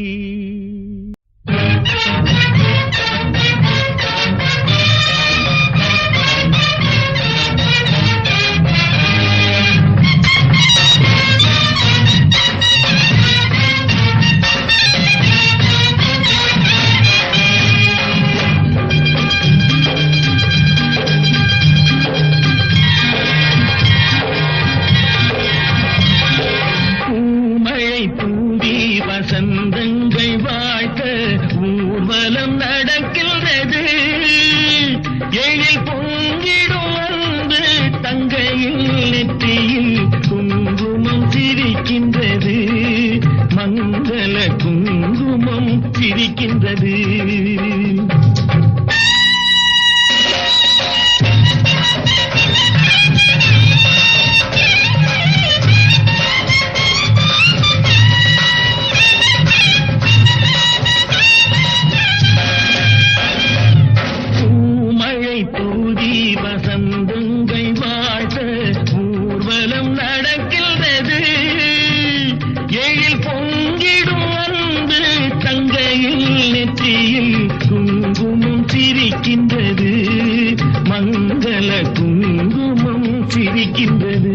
சிரிக்கின்றது.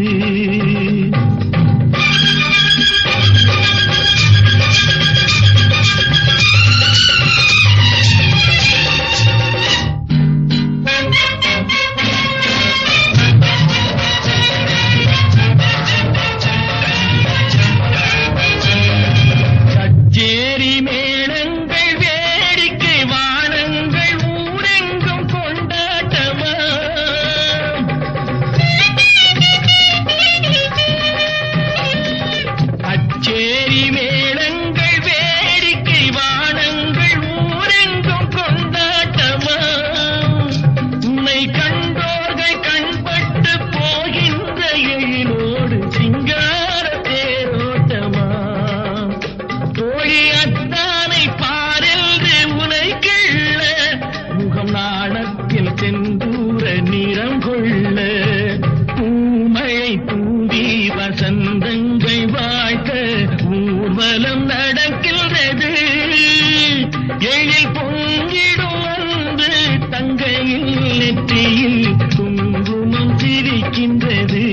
கச்சேரி மேளங்கள் வேடிக்கை வானங்கள் ஊரெங்கும் கொண்டாட்டமா. கச்சேரி மேளங்கள் வேடிக்கை வானங்கள் ஊரெங்கும் கொண்டாட்டமா. உன்னை கண்டோர்கள் கண்பட்டு போகின்ற எழிலோடு சிங்கார தேரோட்டமா. தோழி அத்தானை பாரென்று உனை கிள்ள முகம் நாணத்தில் செந்தூர நிறம் கொள்ள. பூமழை தூவி வசந்தங்கள் வாழ்த்த ஊர்வலம் நடக்கின்றது. எழில் பொங்கிடும் அன்பு தங்கையில் நெற்றியில் குங்குமம் சிரிக்கின்றது.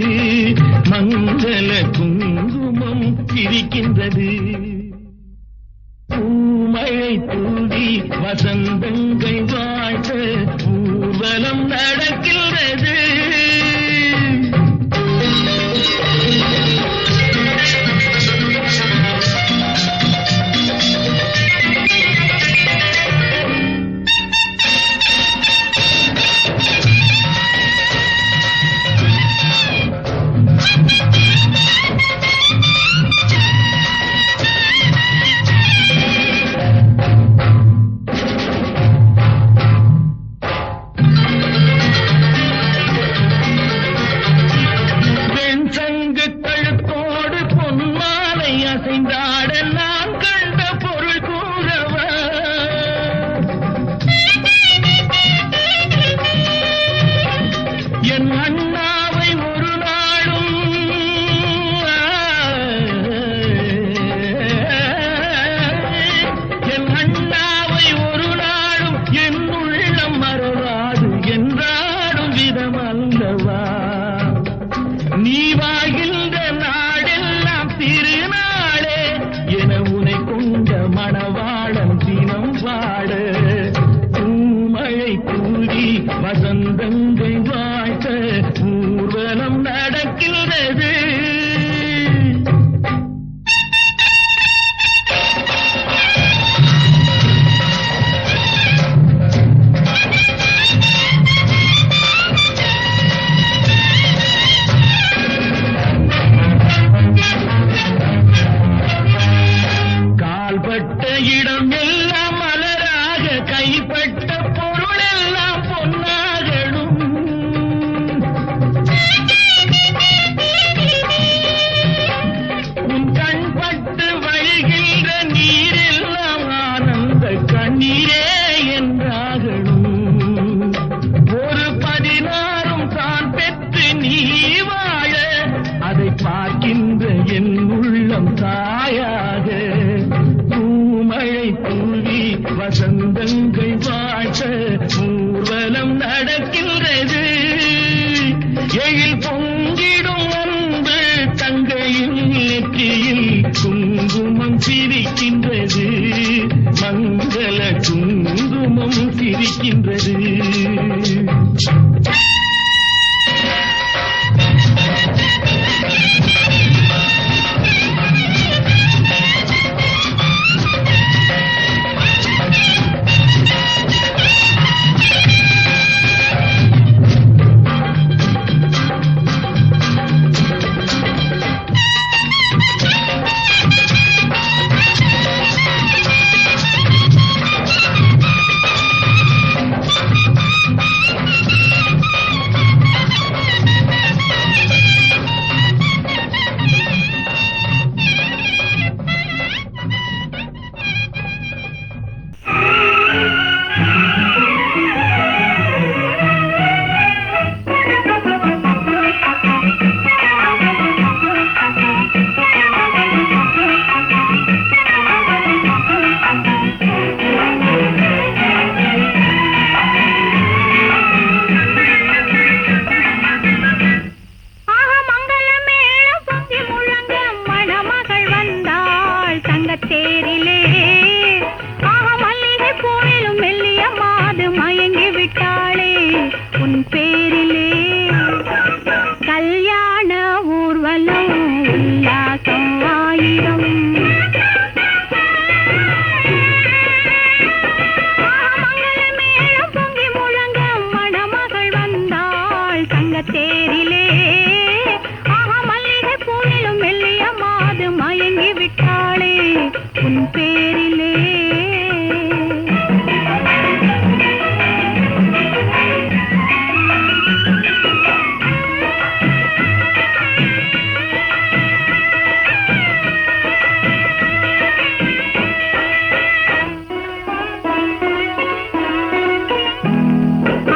மங்கள குங்குமம் சிரிக்கின்றது. பூமழை தூவி வசந்தங்கள் வாழ்த்த ஊர்வலம் நடக்கின்றது. வெண்சங்கு கழுத்தோடு பொன்மாலை அசைந்தாட நான் கண்ட பொருள் கூறவா. என் அண்ணாவை ஒரு நாளும் என் அண்ணாவை ஒரு நாளும் என் உள்ளம் மறவாது என்றாடும் விதம் அல்லவா. நீ வாழ்கின்ற நாடெல்லாம் திருநாளே என உனை கொண்ட மணவாளன் தினம் பாட. பூமழை தூவி வசந்தங்கள் வாழ்த்த ஊர்வலம் நடக்கின்றது. கால்பட்ட இடம் எல்லாம் மலராக கைப்பட்ட பொருள் எல்லாம் பொன்னாகணும். உன் கண்பட்டு வழிகின்ற நீரெல்லாம் ஆனந்த கண்ணீரே என்றாகணும். ஒரு 16 தான் பெற்று நீ வாழ அதை பார்க்கின்ற என் உள்ளம் தாயாக. பூமழை தூவி வசந்தங்கள் வாழ்த்த ஊர்வலம் நடக்கின்றது. எழில் பொங்கிடும் அன்பு தங்கையில் நெற்றியில் குங்குமம் சிரிக்கின்றது. மங்கள குங்குமம் சிரிக்கின்றது. பேரிலே.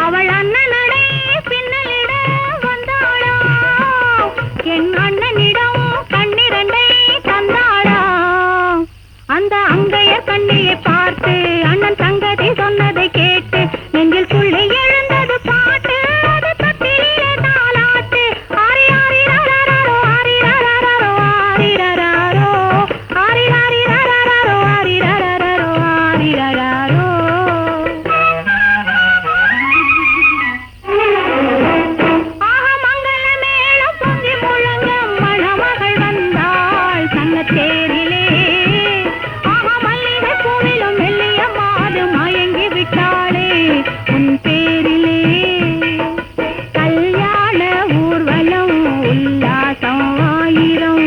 அவள் அண்ணனடை பின்னலிட வந்தாளா, என் அண்ணனிடம் கண்ணிரண்டை தந்தாளா. அந்த அங்கையர் கண்ணியை பார்த்து அண்ணன் சங்கதி சொன்னதை கேட்டு நெஞ்சில் துள்ளி எழுந்தது பாட்டு. அது தட்டிலே தாலாட்டு. ஆரி ஆரி ரரரரோ, ஆரி ரரரரோ, ஆரி ரரரோ, ஆரி ஆரி ரரரரோ, ஆரி ரரரரோ, ஆரி ரரரோ. ஆஹா மங்கள மேளம் பொங்கி முழங்க மணமகள் வந்தாள் சன்னத்தேரிலே. ஆஹா மல்லிகை பூவிலும் மெல்லிய மாது மயங்கி விட்டாளே உன் பேரிலே. கல்யாண ஊர்வலம் உல்லாசம் ஆயிரம்.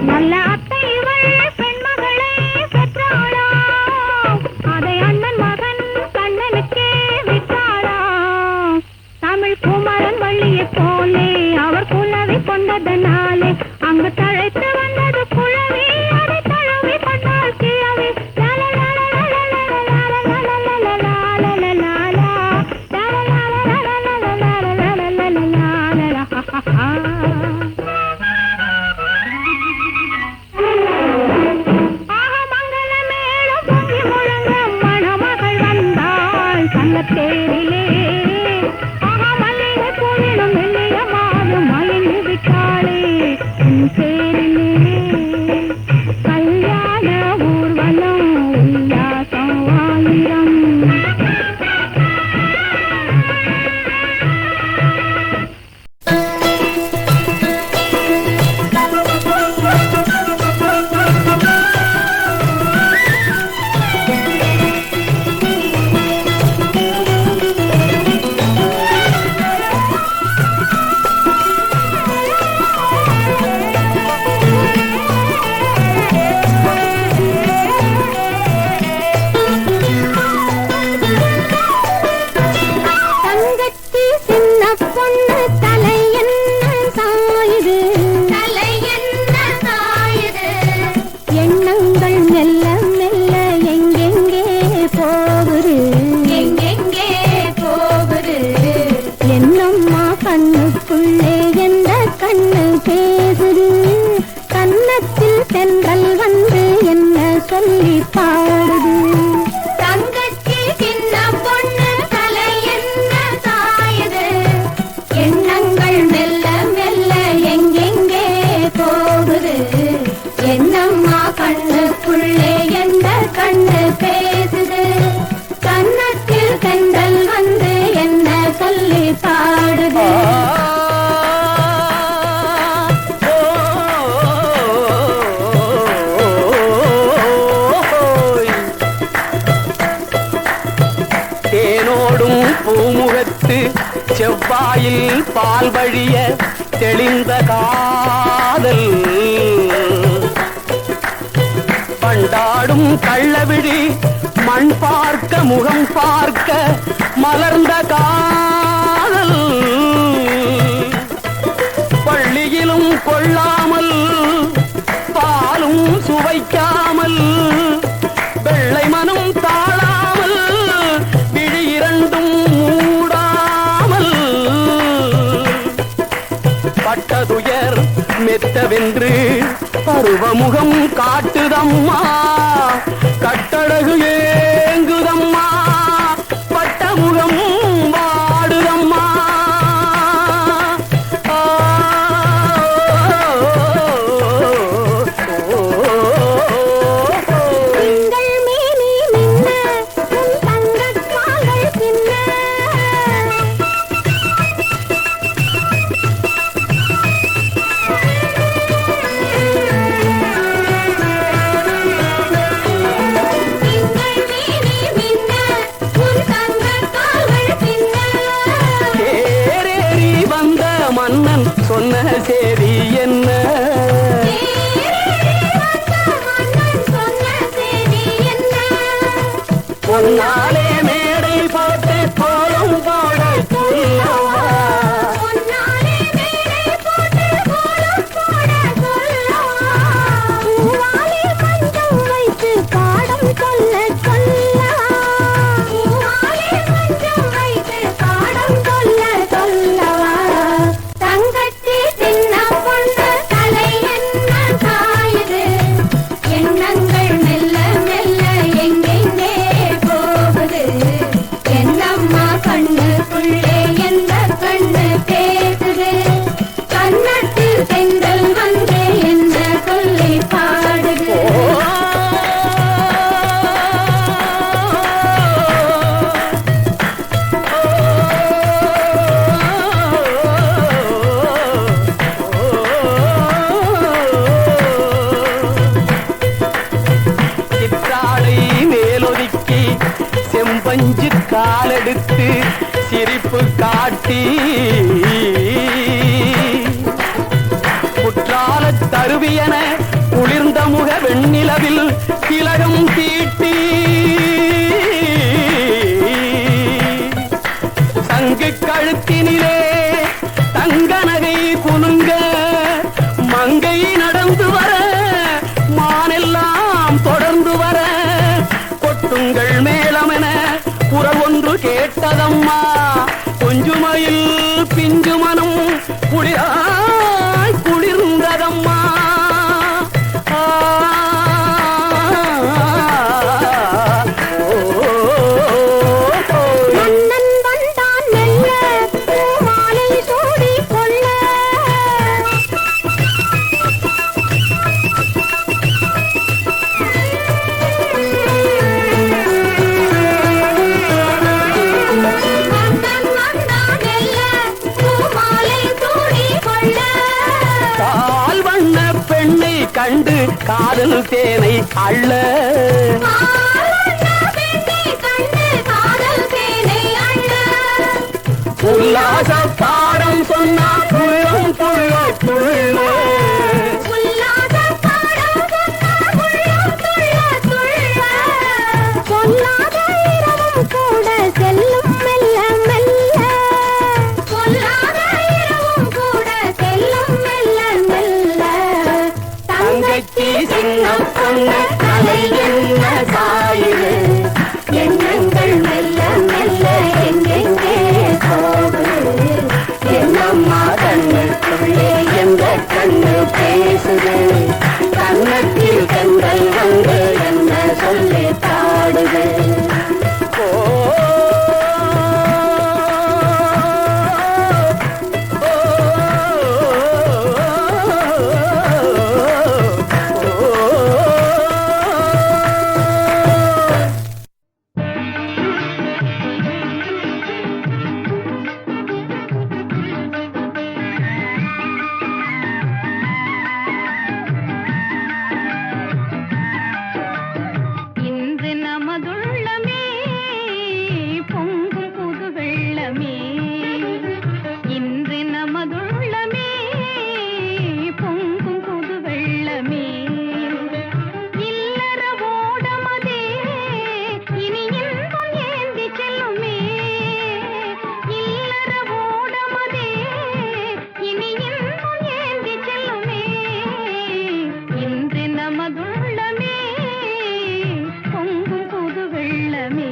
நல்ல அத்தை இவள் பெண்மகளை பெற்றாளா, அதை அண்ணன் மகன் கண்ணனுக்கே விட்டாளா. தமிழ் குமரன் வள்ளியைப் போலே அவர் குலவி கொண்டதனாலே அங்கு தழைத்து வந்தது குழவி. அதை தழுவி கொண்டாள் கிழவி. ஆஹா மங்கள மேளம் பொங்கி முழங்க மணமகள் வந்தாள் சன்னத்தேரிலே. ஆஹா மல்லிகை பூவிலும் மெல்லிய மாது மயங்கி விட்டாளே உன் பேரிலே. கல்யாண ஊர்வலம் உல்லாசம் ஆயிரம். தங்கச்சி சின்ன பொண்ணு தலை என்ன சாயுது, தலை என்ன சாயுது. எண்ணங்கள் மெல்ல மெல்ல எங்கெங்கே போகுது, எங்கெங்கே போகுது. என்னம்மா கண்ணுக்குள்ளே எந்த கண்ணு பேசுது. கன்னத்தில் தென்றல் வந்து என்ன சொல்லி பாடுது. தங்கச்சி சின்ன பொண்ணு தலை என்ன சாயுது, எண்ணங்கள் மெல்ல மெல்ல எங்கெங்கே போகுது. என்னம்மா கண்ணுக்குள்ளே எந்த கண்ணு பேசுது. கன்னத்தில் தென்றல் வந்து என்ன சொல்லி பாடுது. தேனோடும் பூமுகத்து செவ்வாயில் பால் வழிய தெளிந்த காதல். பண்டாடும் கள்ளவிழி மண் பார்க்க முகம் பார்க்க மலர்ந்த காதல். பள்ளியிலும் கொள்ளாமல் பாலும் சுவைக்காமல் வெள்ளை மனம் தாழாமல் விழி இரண்டும் மூடாமல் பட்டதுயர் மெத்தவென்று பருவமுகம் காட்டுதம்மா. கட்டழகு ஏங்குதம்மா, பட்டமுகம் வாடுதம்மா. பொன்னாலே மேடை போட்டு கோலம் போட சொல்லவா பொன்னாலே மேடை போட்டு கோலம் போட சொல்லவா பூவாலே மஞ்சள் வைத்து பாடம் சொல்ல சொல்லவா பூவாலே மஞ்சள் வைத்து பாடம் சொல்ல சொல்லவா தங்கச்சி சின்ன பொண்ணு தலை என்ன சாயுது எண்ணங்கள் மெல்ல மெல்ல எங்கெங்கே போகுது என்னம்மா கண்ணுக்குள்ளே எந்த கண்ணு பேசுது கண்ணத்தில் பெண்கள் வந்து என்ன சொல்லி பாடுது சிற்றாளை மேலொதுக்கி செம்பஞ்சு காலெடுத்து சிரிப்பு காட்டி குற்றால தருவியன குளிர்ந்த முக வெண்ணிலவில் திலகம் தீட்டி சங்கு கழுத்தினிலே தங்க நகை குலுங்க மங்கை நடந்து வர மானெல்லாம் தொடர்ந்து வர கொட்டுங்கள் மேளமென குரல் ஒன்று கேட்டதம்மா கொஞ்சுமையில் பிஞ்சு மனம் குளிராய் குளிர்ந்ததம்மா மன்னன் வந்தான் மெல்ல பூமாலை சூடிக் கொள்ள மன்னன் வந்தான் மெல்ல பூமாலை சூடிக் கொள்ள பால் வண்ண பெண்ணை கண்டு காதல் தேனை அள்ள உல்லாச பாடம் சொன்னா துள்ளும் துள்ள துள்ள தங்கச்சி சின்ன பொண்ணு தலை என்ன சாயுது எண்ணங்கள் மெல்ல மெல்ல எங்கெங்கே போகுது என்னம்மா கண்ணுக்குள்ளே எந்த கண்ணு பேசுது கண்ணத்தில் கண்கள் வந்து என்ன சொல்லி பாடுது இன்று நமதுள்ளமே பொங்கும் புது வெள்ளமே இன்று நமதுள்ளமே பொங்கும் புது வெள்ளமே இல்லற ஓடமதே இனி இன்பம் ஏந்தி செல்லுமே இல்லற ஓடமதே இனி இன்பம் ஏந்தி செல்லுமே இன்று நமதுள்ளமே பொங்கும் புது வெள்ளமே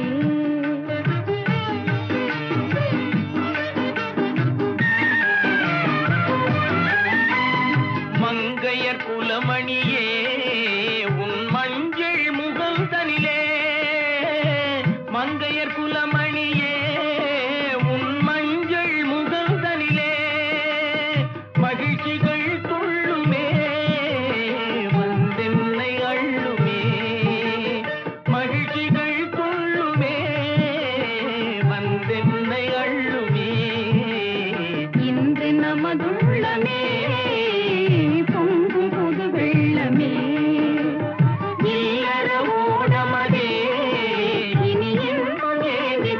மங்கையர் குலமணியே உன் மஞ்சள் முகம் தனிலே மங்கையர் குலமணியே உன் மஞ்சள் முகம் தனிலே மகிழ்ச்சிகள் துள்ளுமே வந்தென்னை அள்ளுமே மகிழ்ச்சிகள் துள்ளுமே வந்தென்னை அள்ளுமே இன்று நமதுள்ளமே பொங்கும் புது வெள்ளமே இல்லற ஓடமதே இனி இன்பம் ஏந்தி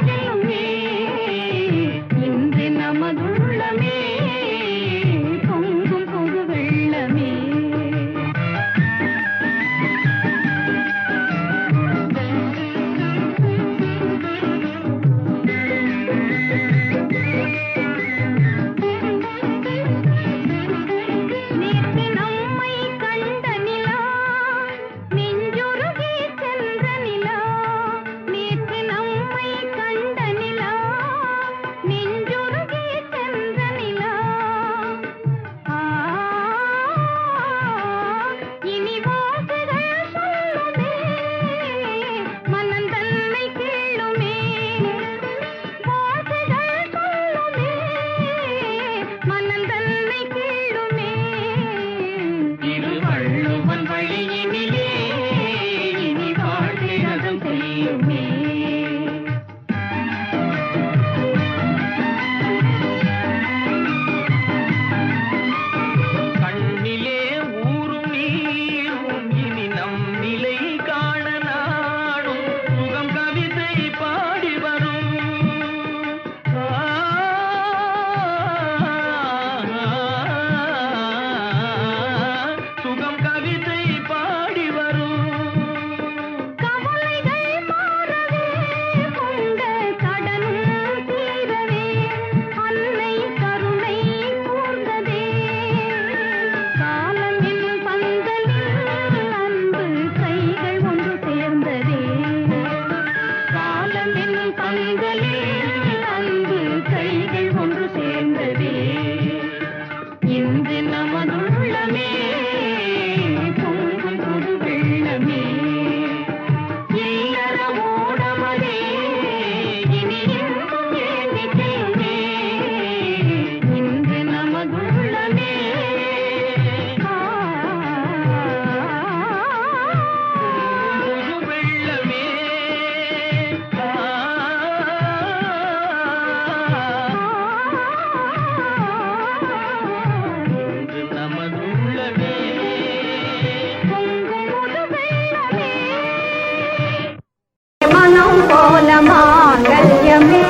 மனம் போல மாங்கல்யமே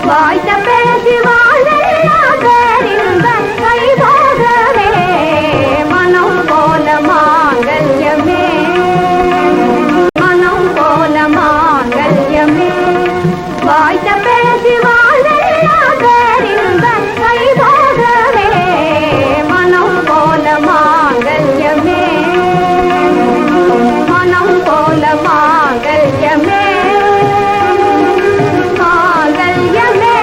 வாய்த்த பேசி வாழ்ந்த கைபோகவே மனம் போல மாங்கல்யமே மனம் போல மாங்கல்யமே வாய்த்த பேசி வாழ்ந்த கைபோகவே மனம் போல மாங்கல்யமே மனம் போல மாங்கல்யமே மாங்கல்யமே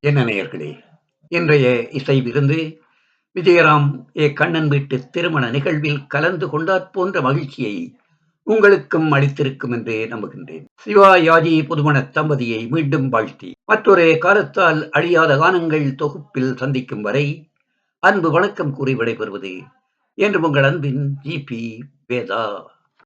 என்ன நேயர்களே, இன்றைய இசை விருந்து விஜயராம் கண்ணன் வீட்டு திருமண நிகழ்வில் கலந்து கொண்டாற் போன்ற மகிழ்ச்சியை உங்களுக்கும் அளித்திருக்கும் என்று நம்புகின்றேன். சிவா யாஜி புதுமண தம்பதியை மீண்டும் வாழ்த்தி மற்றொரு காலத்தால் அழியாத கானங்கள் தொகுப்பில் சந்திக்கும் வரை அன்பு வணக்கம் கூறி விடைபெறுவது என்று உங்கள் அன்பின் GP வேதா.